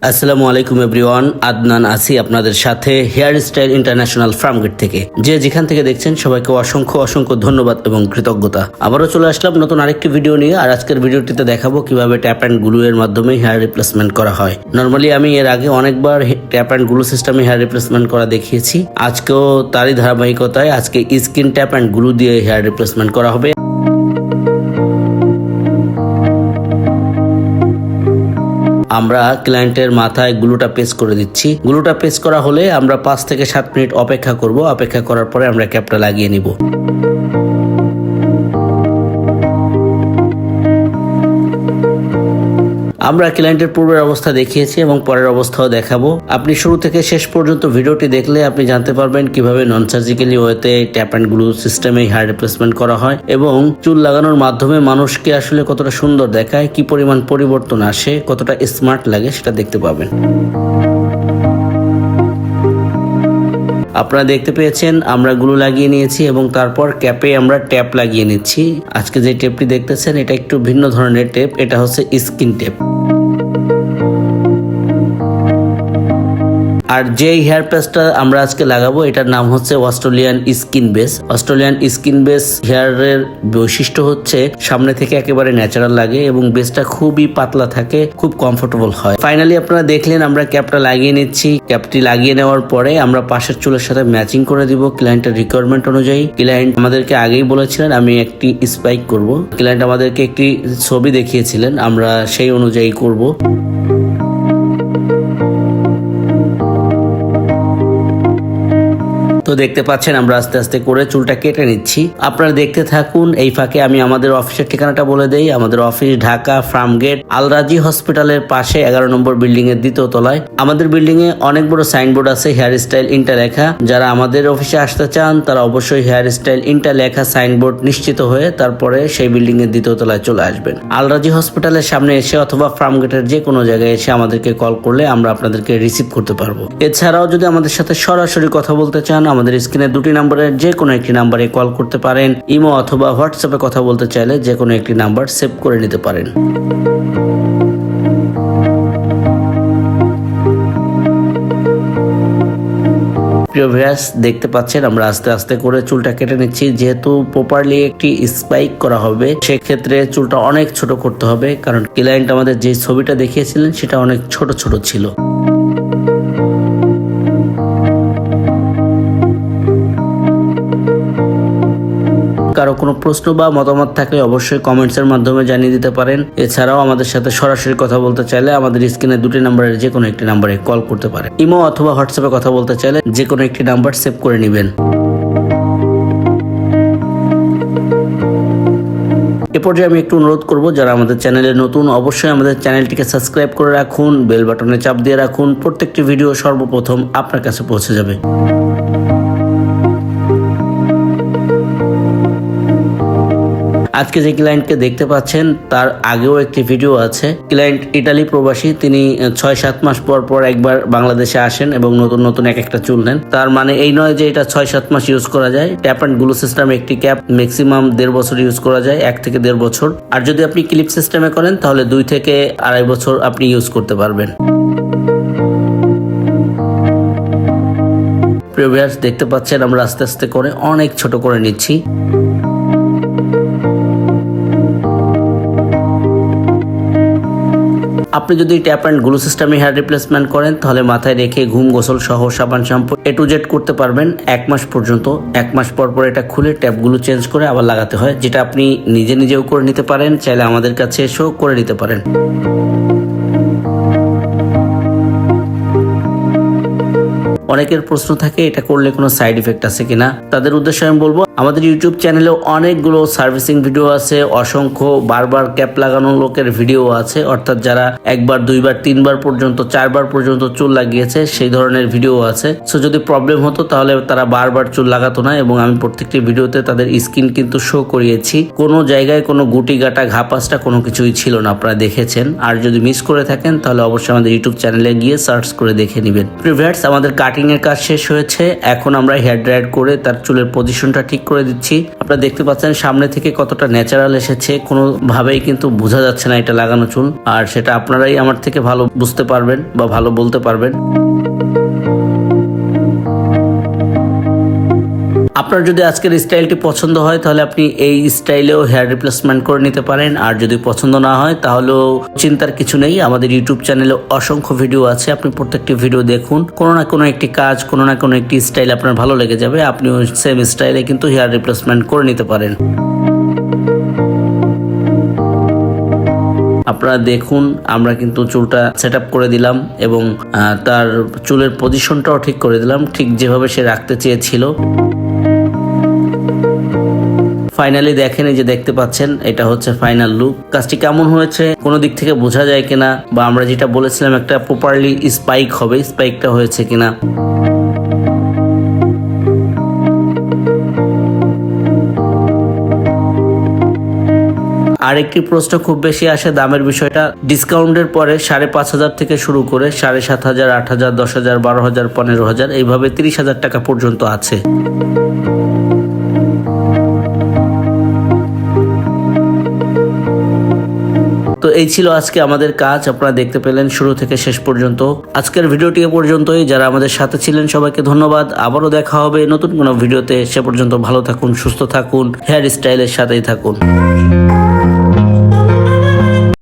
আসসালামু আলাইকুম এভরিওয়ান, আদনান আসি আপনাদের সাথে হেয়ার স্টাইল ইন্টারন্যাশনাল ফার্মগেট থেকে। যে যেখান থেকে দেখছেন সবাইকে অসংখ্য অসংখ্য ধন্যবাদ এবং কৃতজ্ঞতা। আবারও চলে আসলাম নতুন আরেকটি ভিডিও নিয়ে। আর আজকের ভিডিওটিতে দেখাবো কিভাবে ট্যাপ অ্যান্ড গ্লু এর মাধ্যমে হেয়ার রিপ্লেসমেন্ট করা হয়। নর্মালি আমি এর আগে অনেকবার ট্যাপ অ্যান্ড গ্লু সিস্টেমে হেয়ার রিপ্লেসমেন্ট করা দেখিয়েছি। আজকেও তারই ধারাবাহিকতায় আজকে স্কিন ট্যাপ অ্যান্ড গ্লু দিয়ে হেয়ার রিপ্লেসমেন্ট করা হবে। আমরা ক্লায়েন্টের মাথায় গ্লুটা পেস্ট করে দিচ্ছি। গ্লুটা পেস্ট করা হলে আমরা 5 থেকে 7 মিনিট অপেক্ষা করব। অপেক্ষা করার পরে আমরা ক্যাপটা লাগিয়ে নিব। আমরা ক্লায়েন্টের পূর্বের অবস্থা দেখিয়েছি এবং পরের অবস্থাও দেখাবো। আপনি শুরু থেকে শেষ পর্যন্ত ভিডিওটি দেখলে আপনি জানতে পারবেন কিভাবে নন সার্জিক্যালি ওয়েতে ট্যাপ অ্যান্ড গ্লু সিস্টেমে হেয়ার রিপ্লেসমেন্ট করা হয় এবং চুল লাগানোর মাধ্যমে মানুষকে আসলে কতটা সুন্দর দেখায়, কি পরিমাণ পরিবর্তন আসে, কতটা স্মার্ট লাগে সেটা দেখতে পাবেন। আপনারা দেখতে পেয়েছেন আমরা গ্লু লাগিয়ে নিয়েছি এবং তারপর ক্যাপে আমরা ট্যাপ লাগিয়ে নিচ্ছি। আজকে যে টেপটি দেখতেছেন এটা একটু ভিন্ন ধরনের টেপ, এটা হচ্ছে স্কিন টেপ। আর যে হেয়ার প্যাচটা আমরা আজকে লাগাবো এটার নাম হচ্ছে Australian skin base. Australian skin base হেয়ারের বৈশিষ্ট্য হচ্ছে সামনে থেকে একেবারে ন্যাচারাল লাগে এবং বেসটা খুবই পাতলা থাকে, খুব কমফোর্টেবল হয়। ফাইনালি আপনারা দেখলেন আমরা ক্যাপটা লাগিয়ে নিচ্ছি। ক্যাপটি লাগিয়ে নেওয়ার পরে আমরা পাশের চুলের সাথে ম্যাচিং করে দিব ক্লায়েন্টের রিকোয়ারমেন্ট অনুযায়ী। ক্লায়েন্ট আমাদেরকে আগেই বলেছিলেন আমি একটি স্পাইক করব। ক্লায়েন্ট আমাদেরকে একটি ছবি দেখিয়েছিলেন, আমরা সেই অনুযায়ী করব। তো দেখতে পাচ্ছেন আমরা আস্তে আস্তে করে চুলটা কেটে নিচ্ছি। আপনারা দেখতে থাকুন। এই ফাঁকে আমি আমাদের অফিসের ঠিকানাটা বলে দেই। আমাদের অফিস ঢাকা ফার্মগেট আল রাজি হসপিটালের পাশে 11 নম্বর বিল্ডিং এর 2য় তলায়। আমাদের বিল্ডিং এ অনেক বড় সাইনবোর্ড আছে হেয়ার স্টাইল ইন্টা লেখা। যারা আমাদের অফিসে আসতে চান তারা অবশ্যই হেয়ার স্টাইল ইন্টা লেখা সাইনবোর্ড নিশ্চিত হয়ে তারপরে সেই বিল্ডিং এর 2য় তলায় চলে আসবেন। আল রাজি হসপিটালের সামনে এসে অথবা ফার্মগেটের যে কোনো জায়গায় এসে আমাদেরকে কল করলে আমরা আপনাদেরকে রিসিভ করতে পারবো। এছাড়াও যদি আমাদের সাথে সরাসরি কথা বলতে চান আমাদের স্ক্রিনে 2টি নাম্বারের যে কোনো একটি নাম্বারে কল করতে পারেন। ইমো অথবা হোয়াটসঅ্যাপে কথা বলতে চাইলে যে কোনো একটি নাম্বার সেভ করে নিতে পারেন। প্রিয় ভিউয়ার্স দেখতে পাচ্ছেন আমরা আস্তে আস্তে করে চুলটা কেটে নিচ্ছি। যেহেতু প্রপারলি একটি স্পাইক করা হবে সেক্ষেত্রে চুলটা অনেক ছোট করতে হবে, কারণ ক্লায়েন্ট আমাদের যে ছবিটা দেখিয়েছিলেন সেটা অনেক ছোট ছোট ছিল। কারো কোনো প্রশ্ন বা মতামত থাকলে অবশ্যই কমেন্টস এর মাধ্যমে জানিয়ে দিতে পারেন। এছাড়াও আমাদের সাথে সরাসরি কথা বলতে চাইলে আমাদের স্ক্রিনে 2টি নাম্বারের যে কোনো একটি নাম্বারে কল করতে পারেন। ইমো অথবা হোয়াটসঅ্যাপে কথা বলতে চাইলে যে কোনো একটি নাম্বার সেভ করে নেবেন। এ পর্যায়ে আমি একটু অনুরোধ করব যারা আমাদের চ্যানেলে নতুন অবশ্যই আমাদের চ্যানেলটিকে সাবস্ক্রাইব করে রাখুন, বেল বাটনে চাপ দিয়ে রাখুন। প্রত্যেকটি ভিডিও সর্বপ্রথম আপনার কাছে পৌঁছে যাবে। আজকে যে ক্লায়েন্টকে দেখতে পাচ্ছেন তার আগেও একটি ভিডিও আছে। ক্লায়েন্ট ইটালি প্রবাসী, তিনি 6-7 মাস পর পর একবার বাংলাদেশে আসেন এবং নতুন নতুন এক একটা চুল নেন। তার মানে এই নয় যে এটা 6-7 মাস ইউজ করা যায়। ট্যাপ অ্যান্ড গ্লু সিস্টেম একটি ক্যাপ ম্যাক্সিমাম 1.5 বছর ইউজ করা যায়, 1 থেকে 1.5 বছর। আর যদি আপনি ক্লিপ সিস্টেমে করেন তাহলে 2 থেকে 2.5 বছর আপনি ইউজ করতে পারবেন। প্রিয় ভিউয়ার্স দেখতে পাচ্ছেন আমরা আস্তে আস্তে করে অনেক ছোট করে নিচ্ছি। আপনি যদি ট্যাপ অ্যান্ড গ্লু সিস্টেমে হেয়ার রিপ্লেসমেন্ট করেন তাহলে মাথায় রেখে ঘুম গোসল সহ সাবান শ্যাম্পু A to Z করতে পারবেন 1 মাস পর্যন্ত। 1 মাস পর পর এটা খুলে ট্যাপগুলো চেঞ্জ করে আবার লাগাতে হয়, যেটা আপনি নিজেও করে নিতে পারেন, চাইলে আমাদের কাছে এসেও করে নিতে পারেন। অনেকের প্রশ্ন থাকে এটা করলে কোনো সাইড ইফেক্ট আছে কিনা। তাদের উদ্দেশ্যে আমি বলবো আমাদের ইউটিউব চ্যানেলে অনেকগুলো সার্ভিসিং ভিডিও আছে, অসংখ্য বারবার ক্যাপ লাগানো লোকের ভিডিও আছে, অর্থাৎ যারা 1 বার 2 বার 3 বার পর্যন্ত 4 বার পর্যন্ত চুল লাগিয়েছে সেই ধরনের ভিডিও আছে। সো যদি প্রবলেম হতো তাহলে তারা বারবার চুল লাগাতো না এবং আমি প্রত্যেকটি ভিডিওতে তাদের স্কিন কিন্তু শো করিয়েছি। কোনো জায়গায় কোনো গুটি গাটা ঘাপাসটা কোনো কিছুই ছিল না, আপনারা দেখেছেন। আর যদি মিস করে থাকেন তাহলে অবশ্যই আমাদের ইউটিউব চ্যানেলে গিয়ে সার্চ করে দেখে নেবেন। ভিউয়ার্স আমাদের কাটিং এর কাজ শেষ হয়েছে। এখন আমরা হেয়ার ড্রায়ার করে তার চুলের পজিশনটা ঠিক করে দিচ্ছি। আপনারা দেখতে পাচ্ছেন সামনে থেকে কতটা ন্যাচারাল এসেছে, কোনোভাবেই কিন্তু বোঝা যাচ্ছে না এটা লাগানো চুল। আর সেটা আপনারাই আমার থেকে ভালো বুঝতে পারবেন বা ভালো বলতে পারবেন। আপনার যদি আজকের স্টাইলটি পছন্দ হয় তাহলে আপনি এই স্টাইলেও হেয়ার রিপ্লেসমেন্ট করে নিতে পারেন। আর যদি পছন্দ না হয় তাহলেও চিন্তার কিছু নেই, আমাদের ইউটিউব চ্যানেলে অসংখ্য ভিডিও আছে, আপনি প্রত্যেকটি ভিডিও দেখুন। কোনো না কোনো একটি কাজ, কোনো না কোনো একটি স্টাইল আপনার ভালো লেগে যাবে, আপনি ওই সেম স্টাইলে কিন্তু হেয়ার রিপ্লেসমেন্ট করে নিতে পারেন। আপনারা দেখুন আমরা কিন্তু চুলটা সেট আপ করে দিলাম এবং তার চুলের পজিশনটাও ঠিক করে দিলাম, ঠিক যেভাবে সে রাখতে চেয়েছিল। ফাইনালি দেখেন, এই যে দেখতে পাচ্ছেন এটা হচ্ছে ফাইনাল লুক। কাজটি কেমন হয়েছে কোনো দিক থেকে বোঝা যায় কিনা, বা আমরা যেটা বলেছিলাম একটা প্রপারলি স্পাইক হবে, স্পাইকটা হয়েছে কিনা। আরেকটি প্রশ্ন খুব বেশি আসে দামের বিষয়টা। ডিসকাউন্টের পরে 5,500 থেকে শুরু করে 7,500, 8,000, 10,000, 12,000, 15,000 এইভাবে 30,000 টাকা পর্যন্ত আছে। তো এই ছিল আজকে আমাদের কাজ, আপনারা দেখতে পেলেন শুরু থেকে শেষ পর্যন্ত। আজকের ভিডিওটি এ পর্যন্তই। যারা আমাদের সাথে ছিলেন সবাইকে ধন্যবাদ। আবারও দেখা হবে নতুন কোনো ভিডিওতে। সে পর্যন্ত ভালো থাকুন, সুস্থ থাকুন, হেয়ার স্টাইলের সাথেই থাকুন।